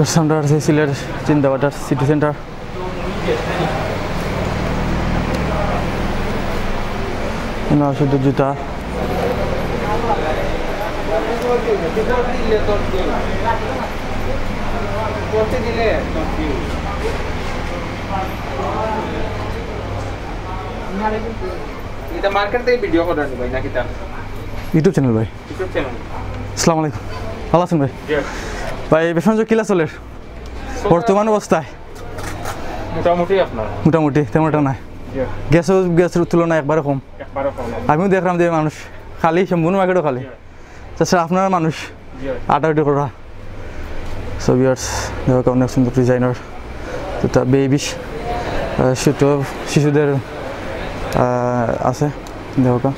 আমরা আছি Sylhet জিন্দাবাটার city centre. শুধু জুতা, ইউটিউব চ্যানেল ভাই। আসসালামু আলাইকুম, ভালো আছেন ভাই? ভাই বেশ কিলা চলে বর্তমান অবস্থায়? মোটামুটি তেমন একটা নাই, গ্যাসের তুলনায় একবারে কম। আমিও দেখলাম যে মানুষ খালি সম্পূর্ণ মার্কেটও খালি, তাছাড়া আপনার মানুষ আটাউটি করা। সো ভিউয়ার্স দেখো অনেক সুন্দর ডিজাইনার জুতা, বেবিস শিশুদের আছে দেখো।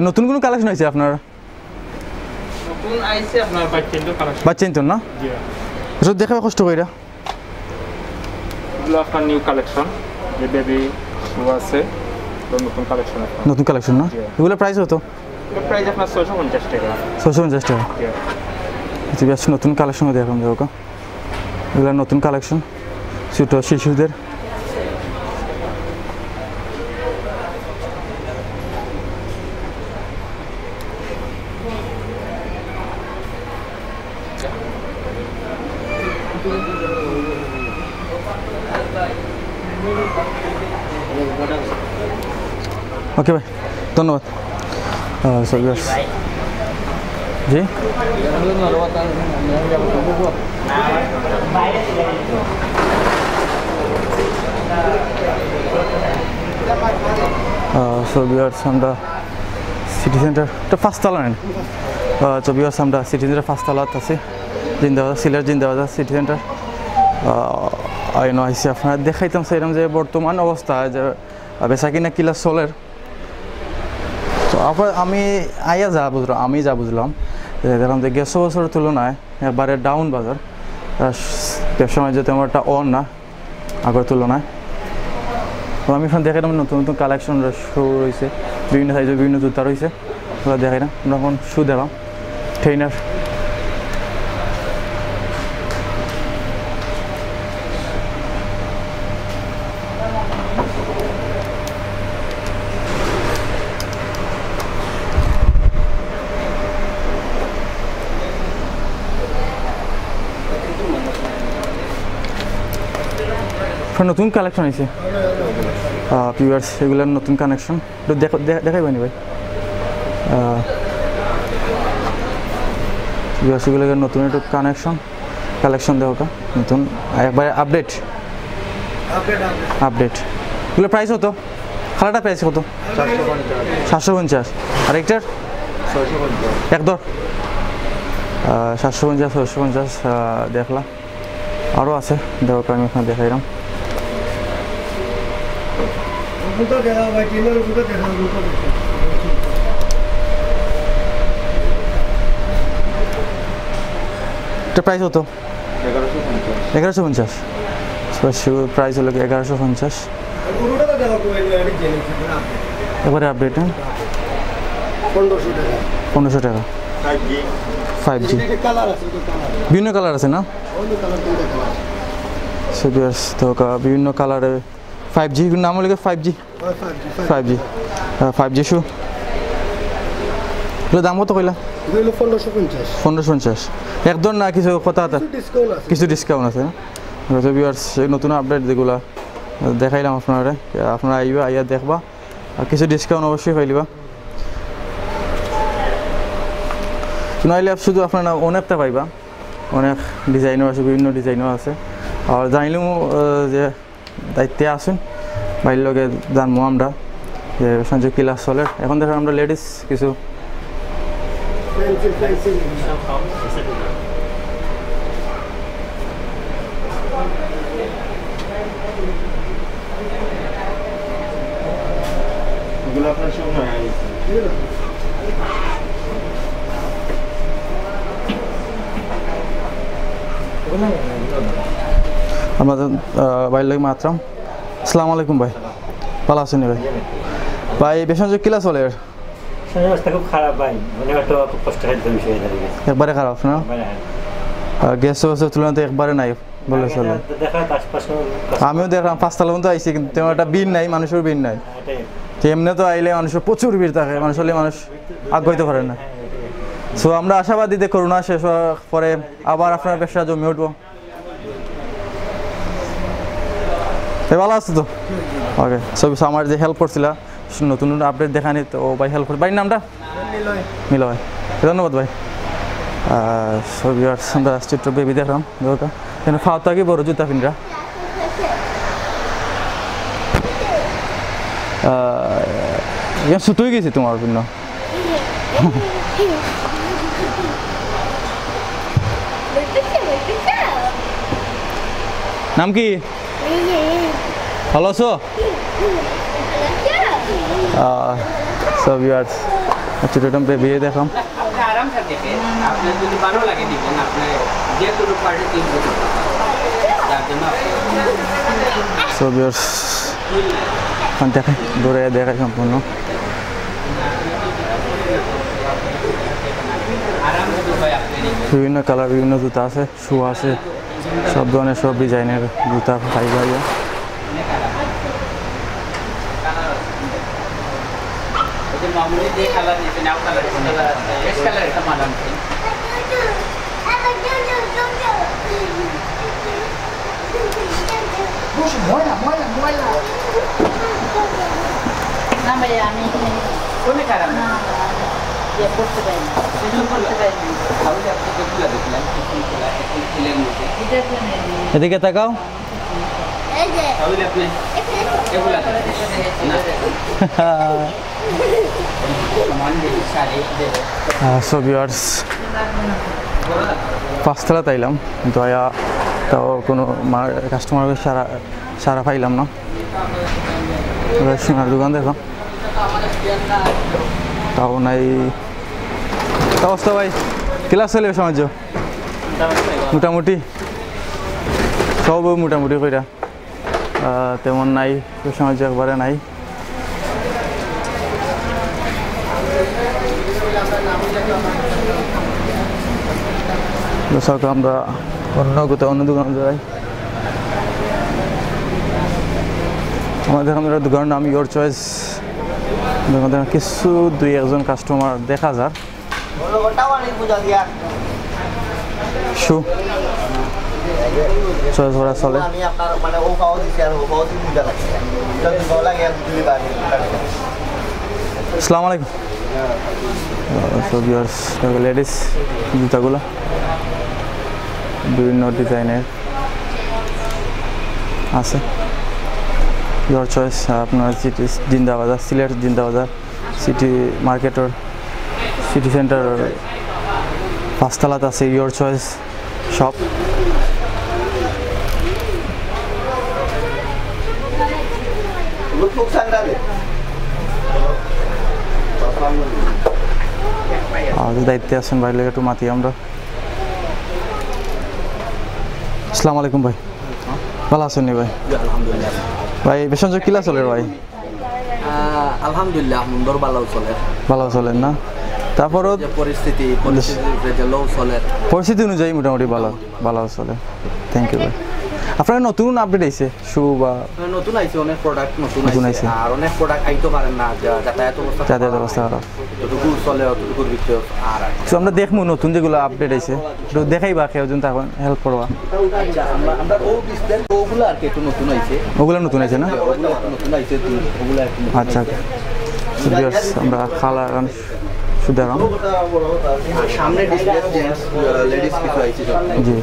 নতুন কোনো কালেকশন হয়েছে আপনার? বাচ্চা তো না দেখাবে কষ্ট করে নতুন কালেকশন না? এগুলো প্রাইস হতো? প্রাইস আপনার 650 টাকা। 650 টাকা। নতুন কালেকশন দেখলাম দেখো, এগুলো নতুন কালেকশন ছোট শিশুদের। ওকে ভাই, ধন্যবাদ। জি আমরা সিটি সেন্টার ফার্স্টতলা নেন। আমরা সিটি সেন্টার ফার্স্টতলাত আছি, জিন্দাবাদ সিলেট জিন্দাবাদ সিটি সেন্টার। আইসি আপনার দেখাইতাম চাইলাম যে বর্তমান অবস্থা যে বেচা কিনা কিলা চলের। তো আবার আমি যা বুঝলাম দেখলাম যে গেছো বছরের তুলনায় এবারে ডাউন বাজার, ব্যবসা বাণিজ্য তেমন একটা অন না আগের তুলনায়। তো আমি এখন দেখাইলাম নতুন নতুন কালেকশন শুরু রয়েছে, বিভিন্ন সাইজের বিভিন্ন জুতা রয়েছে, ওগুলো দেখাই না। আমরা এখন শু দেখলাম ট্রেনার। নতুন কালেকশন হয়েছে ভিউয়ার্স, এগুলোর নতুন কানেকশন দেখাইবানি ভাই? ভিউয়ার্স এগুলোর নতুন একটু কালেকশন দেখা নতুন একবারে আপডেট। এগুলো প্রাইস হতো? খালাটা প্রাইস কত? 750। আর একটার একদর 750 650 দেখলাম। আরও আছে দেখো, আমি এখানে দেখাইলাম। প্রাইস হতো 1150। প্রাইস হলো 1150। এবারে আপডেট 1500 টাকা। 5G বিভিন্ন কালার আছে না? তো বিভিন্ন কালারে 5G নাম হলে 5G শু। দাম কত কইলা? 1550। একদম না কিছু কথা, কিছু ডিসকাউন্ট আছে। নতুন আপডেট যেগুলা দেখাইলাম আপনারা আইয়া দেখবা, আর কিছু ডিসকাউন্ট অবশ্যই পাইলিবা। নইলে শুধু আপনারা অনেকটা পাইবা, অনেক ডিজাইনও আছে, বিভিন্ন ডিজাইনও আছে। আর জানিলেও যে দায়িত্বে আসুন বাইর লগে জানবো আমরা যে সঞ্জয় ক্লাস চলে। এখন দেখো আমরা লেডিস কিছু আমাদের বাইর লাগে মাত্রাম। আসসালামু আলাইকুম ভাই, ভালো আছেন ভাই? ভাই বেশ কিলা চলে শরীরের অবস্থা খুব খারাপ ভাই, মানে একটা খুব কষ্টের বিষয় হয়ে দাঁড়িয়েছে। একবারে খারাপ না? গ্যাস ওয়াসের তুলনাতে একবারে নাই বলে চলে। আমিও দেখলাম 5 তলা পর্যন্ত আইছি, কিন্তু তেমন একটা ভিড় নাই, মানুষের ভিড় নাই। এমনি তো আইলে মানুষের প্রচুর ভিড় থাকে, মানুষ হলে মানুষ আগাইতে পারে না। সো আমরা আশাবাদী যে করোনা শেষ হওয়ার পরে আবার আপনার ব্যবসা জমে উঠবো। ভালো আছে তো? ওকে, সব আমার যে হেল্প করছিল, নতুন নতুন আপডেট দেখানি তো ভাই হেল্প করে। ভাইয়ের নামটা? মিলো ভাই, ধন্যবাদ ভাই। সব আমরা চিত্র বেবি দেখলাম, এখানে ফাও থাকি বড় জুতা পিনরা। ছুট হয়ে গেছি তোমার পিন্ন। নাম কি? ভালো আছো? সব ইয়ার্স ছোটটা বেবি দেখলাম। সব ইয়ার্স দেখায়, দৌড়ে দেখায় সম্পূর্ণ। বিভিন্ন কালার, বিভিন্ন জুতা আছে, শু আছে, সব ধরনের সব ডিজাইনের জুতা পাই যাবে। এদিকে তাকাও। সো ভিউয়ার্স 5 তলা তাইলাম, কিন্তু তাও কোনো কাস্টমারের সারা পাইলাম না। সোনার দোকান দেখলাম, তাও নাই। অবস্থা ভাই ক্লাস চলে সমাজ মোটামুটি সব মোটামুটি কইরা তেমন নাই, সমাজ একবারে নাই। আমরা অন্য কোথাও অন্য দোকানে যাই। আমাদের আমরা দোকানের নাম ইয়োর চয়েস। কিছু 2-1জন কাস্টমার দেখা যায়। শু চয়েস করা চলে। আসসালামু আলাইকুম। লেডিস জুতাগুলো বিভিন্ন ডিজাইনের আছে। Your choice. আপনার সিটি জিন্দাবাজার, সিলেট জিন্দাবাজার সিটি মার্কেটের সিটি সেন্টার 5 তলাত আছে ইয়োর চয়েস শপ। দায়িত্বে আছেন ভাই, লেগে একটু মাতি আমরা। আসসালামু আলাইকুম ভাই, ভালো আছেন নি ভাই? আলহামদুলিল্লাহ ভাই বেশন কিলা চলে ভাই? আলহামদুলিল্লাহ মন্দর ভালো চলে। ভালো চলেন না? তারপরও পরিস্থিতি অনুযায়ী মোটামুটি ভালো চলে। থ্যাংক ইউ ভাই। আপনার নতুন আপডেট আইছে শু বা নতুন আইছে, অনেক প্রোডাক্ট নতুন আইছে, আর অনেক প্রোডাক্ট আইতে পারেন না, যাতায়াত অবস্থা যতটুকু চলে অতটুকুর ভিতরে। আর আমরা দেখবো নতুন যেগুলো আপডেট আইছে একটু দেখাইবা, কেউজন তখন হেল্প করবা। আচ্ছা, আমরা ও ডিসপ্লে ওগুলো আর কি একটু নতুন আইছে। ওগুলো নতুন আইছে না? নতুন আইছে ওগুলো। আচ্ছা, আমরা খালা সুতরাং সামনে ডিসপ্লে জেন্টস লেডিস কিছু আইছে। জি,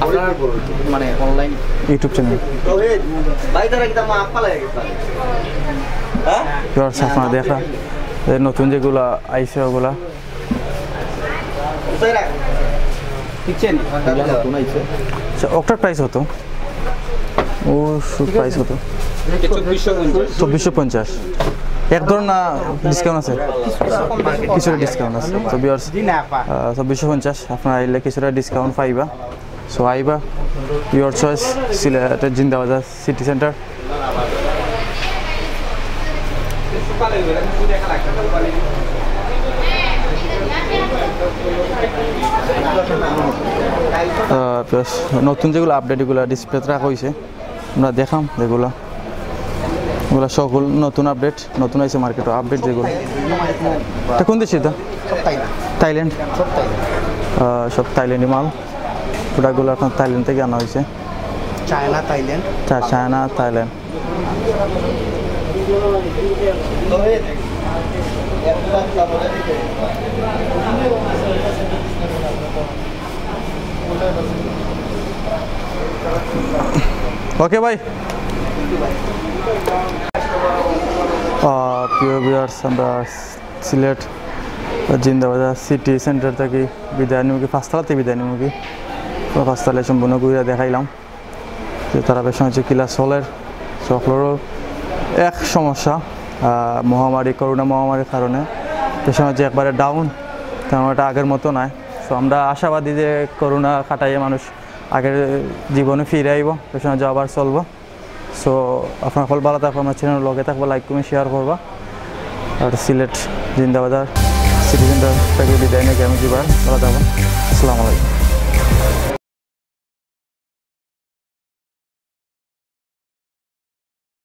আপনার মানে অনলাইন ইউটিউব চ্যানেল ভাই তারা কি মা আপা লাগে হ্যাঁ তোর সাফা দেখা নতুন যেগুলো আইছে ওগুলা কিচেন নতুন আইছে। আচ্ছা, ওটার প্রাইস হতো ও প্রাইস হতো 2450। এক ধরুন না ডিসকাউন্ট আছে, কিছুটা ডিসকাউন্ট আছে। তো ভিউয়ার্স 2450 আপনারা আইলে কিছুটা ডিসকাউন্ট পাইবা। সো আইবা your choice Sylhet Zindabazar city centre. নতুন যেগুলো আপডেট এগুলো ডিসপ্লেতে রাখা হয়েছে আমরা দেখাম যেগুলো এগুলো সকল নতুন আপডেট নতুন হয়েছে মার্কেটে আপডেট যেগুলো এটা কোন দেশে এটা থাইল্যান্ড সব থাইল্যান্ডি মাল প্রোডাক্টগুলো এখন থাইল্যান্ড থেকে আনা হয়েছে চায়না থাইল্যান্ড চায়না থাইল্যান্ড ওকে ভাই প্রিয় ভিউয়ার্স আমরা সিলেট জিন্দাবাজার সিটি সেন্টার থেকে বিদায় নিমুখী পাঁচতলাতে বিদায় নিমুখী পাঁচতলায় সম্পূর্ণ ঘুরে দেখাইলাম যে তারা বেশ হচ্ছে কিলা সোলের সকলেরও এক সমস্যা মহামারী করোনা মহামারীর কারণে পেছনে হচ্ছে একবারে ডাউন তেমন এটা আগের মতো নয়। সো আমরা আশাবাদী যে করোনা কাটাইয়ে মানুষ আগের জীবনে ফিরে আইব পেছনে যে আবার চলবো। সো আপনার সকল ভালো থাকবো, আমার চ্যানেল লগে থাকবো, লাইক কমেন্ট শেয়ার করবা। আর সিলেট জিন্দাবাজার সিটি সেন্টার থেকে বিদায় নিয়ে আমি JIbon ভালো থাকবো। আসসালামু আলাইকুম।